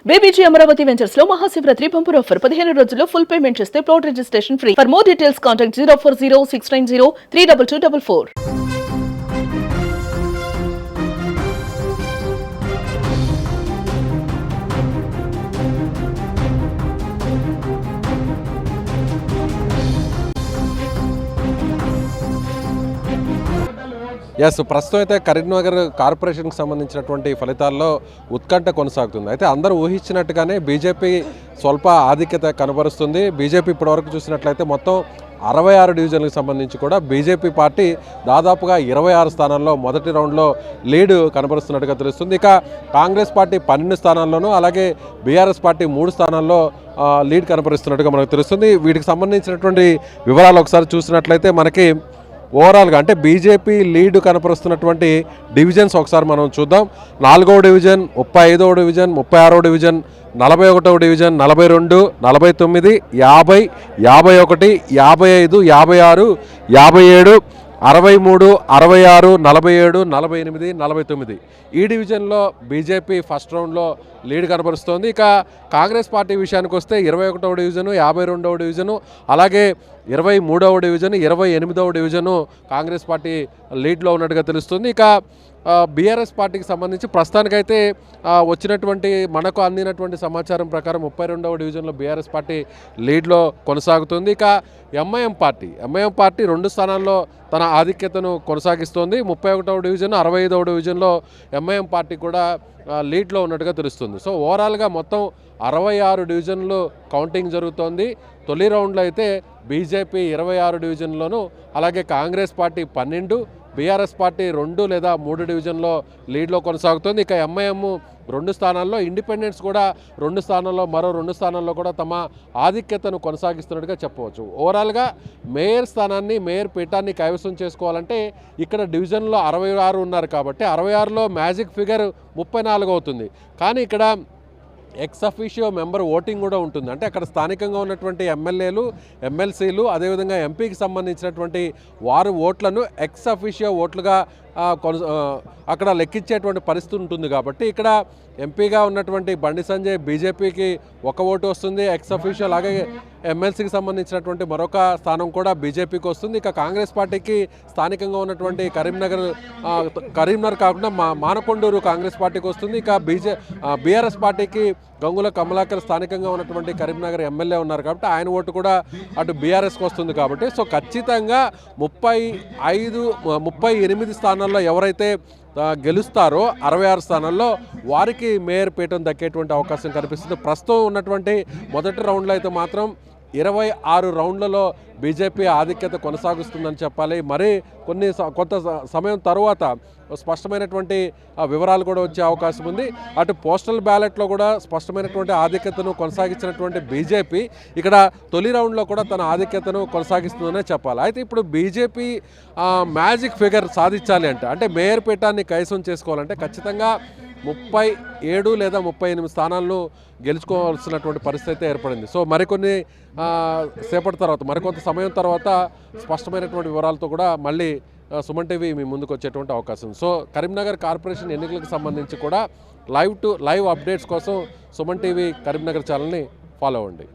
BBG Amaravati ventures లో Mahashivratri bumper offer 15 రోజుల్లో full payment చేస్తే plot registration free. For more details contact 04069032244. ప్రస్తుతం అయితే కరీంనగర్ కార్పొరేషన్కి సంబంధించినటువంటి ఫలితాల్లో ఉత్కంఠ కొనసాగుతుంది. అయితే అందరూ ఊహించినట్టుగానే బీజేపీ స్వల్ప ఆధిక్యత కనబరుస్తుంది. బీజేపీ ఇప్పటివరకు చూసినట్లయితే మొత్తం 66 డివిజన్లకు సంబంధించి కూడా బీజేపీ పార్టీ దాదాపుగా 26 స్థానాల్లో మొదటి రౌండ్లో లీడ్ కనబరుస్తున్నట్టుగా తెలుస్తుంది. ఇక కాంగ్రెస్ పార్టీ 12 స్థానాల్లోనూ అలాగే బీఆర్ఎస్ పార్టీ 3 స్థానాల్లో లీడ్ కనబరుస్తున్నట్టుగా మనకు తెలుస్తుంది. వీటికి సంబంధించినటువంటి వివరాలు ఒకసారి చూసినట్లయితే మనకి ఓవరాల్గా అంటే బీజేపీ లీడ్ కనపరుస్తున్నటువంటి డివిజన్స్ ఒకసారి మనం చూద్దాం. 4వ డివిజన్, 35వ డివిజన్, 36వ డివిజన్, 41వ డివిజన్, 42, 49, 50, 51, 55, 56, 57, 63, 66, 47, 48, 49 ఈ డివిజన్లో బీజేపీ ఫస్ట్ రౌండ్లో లీడ్ కనబరుస్తోంది. ఇక కాంగ్రెస్ పార్టీ విషయానికి వస్తే 21వ డివిజను, 52వ డివిజను, అలాగే 23వ డివిజను, 28వ డివిజను కాంగ్రెస్ పార్టీ లీడ్లో ఉన్నట్టుగా తెలుస్తుంది. ఇక బీఆర్ఎస్ పార్టీకి సంబంధించి ప్రస్తుతానికైతే వచ్చినటువంటి మనకు అందినటువంటి సమాచారం ప్రకారం 32వ డివిజన్లో బీఆర్ఎస్ పార్టీ లీడ్లో కొనసాగుతుంది. ఇక ఎంఐఎం పార్టీ 2 స్థానాల్లో తన ఆధిక్యతను కొనసాగిస్తోంది. 31వ డివిజన్, 65వ డివిజన్లో ఎంఐఎం పార్టీ కూడా లీడ్లో ఉన్నట్టుగా తెలుస్తుంది. సో ఓవరాల్గా మొత్తం 66 డివిజన్లు కౌంటింగ్ జరుగుతోంది. తొలి రౌండ్లో అయితే బీజేపీ 26 డివిజన్లోనూ అలాగే కాంగ్రెస్ పార్టీ 12, బీఆర్ఎస్ పార్టీ 2 లేదా 3 డివిజన్లో లీడ్లో కొనసాగుతుంది. ఇక ఎంఐఎం 2 స్థానాల్లో, ఇండిపెండెన్స్ కూడా 2 స్థానాల్లో, మరో 2 స్థానాల్లో కూడా తమ ఆధిక్యతను కొనసాగిస్తున్నట్టుగా చెప్పవచ్చు. ఓవరాల్గా మేయర్ స్థానాన్ని, మేయర్ పీఠాన్ని కైవసం చేసుకోవాలంటే ఇక్కడ డివిజన్లో 66 ఉన్నారు కాబట్టి 66లో మ్యాజిక్ ఫిగర్ 34 అవుతుంది. కానీ ఇక్కడ ఎక్స్ అఫీషియో మెంబర్ ఓటింగ్ కూడా ఉంటుంది. అంటే అక్కడ స్థానికంగా ఉన్నటువంటి ఎమ్మెల్యేలు, ఎమ్మెల్సీలు, అదేవిధంగా ఎంపీకి సంబంధించినటువంటి వారు ఓట్లను ఎక్స్ అఫీషియో ఓట్లుగా అక్కడ లెక్కించేటువంటి పరిస్థితి ఉంటుంది. కాబట్టి ఇక్కడ ఎంపీగా ఉన్నటువంటి బండి సంజయ్ బీజేపీకి 1 ఓటు వస్తుంది ఎక్స్ అఫీషియో, అలాగే ఎమ్మెల్సీకి సంబంధించినటువంటి మరొక స్థానం కూడా బీజేపీకి వస్తుంది. ఇక కాంగ్రెస్ పార్టీకి స్థానికంగా ఉన్నటువంటి కరీంనగర్ కాకుండా మానకొండూరు కాంగ్రెస్ పార్టీకి వస్తుంది. ఇక బీఆర్ఎస్ పార్టీకి గంగుల కమలాకర్ స్థానికంగా ఉన్నటువంటి కరీంనగర్ ఎమ్మెల్యే ఉన్నారు కాబట్టి ఆయన ఓటు కూడా అటు బీఆర్ఎస్కి వస్తుంది. కాబట్టి సో ఖచ్చితంగా 38 స్థానాల్లో ఎవరైతే గెలుస్తారో 66 స్థానాల్లో వారికి మేయర్ పీఠం దక్కేటువంటి అవకాశం కనిపిస్తుంది. ప్రస్తుతం ఉన్నటువంటి మొదటి రౌండ్లో అయితే మాత్రం 26 రౌండ్లలో బీజేపీ ఆధిక్యత కొనసాగిస్తుందని చెప్పాలి. మరి కొంత సమయం తర్వాత స్పష్టమైనటువంటి వివరాలు కూడా వచ్చే అవకాశం ఉంది. అటు పోస్టల్ బ్యాలెట్లో కూడా స్పష్టమైనటువంటి ఆధిక్యతను కొనసాగించినటువంటి బీజేపీ ఇక్కడ తొలి రౌండ్లో కూడా తన ఆధిక్యతను కొనసాగిస్తుందనే చెప్పాలి. అయితే ఇప్పుడు బీజేపీ మ్యాజిక్ ఫిగర్ సాధించాలి అంటే మేయర్ పీఠాన్ని కైవసం చేసుకోవాలంటే ఖచ్చితంగా 37 లేదా 38 స్థానాలను గెలుచుకోవాల్సినటువంటి పరిస్థితి ఏర్పడింది. సో మరికొన్ని మరికొంత సమయం తర్వాత స్పష్టమైనటువంటి వివరాలతో కూడా మళ్ళీ సుమన్ టీవీ మీ ముందుకు వచ్చేటువంటి అవకాశం. సో కరీంనగర్ కార్పొరేషన్ ఎన్నికలకు సంబంధించి కూడా లైవ్ అప్డేట్స్ కోసం సుమన్ టీవీ కరీంనగర్ ఛానల్ని ఫాలో అవ్వండి.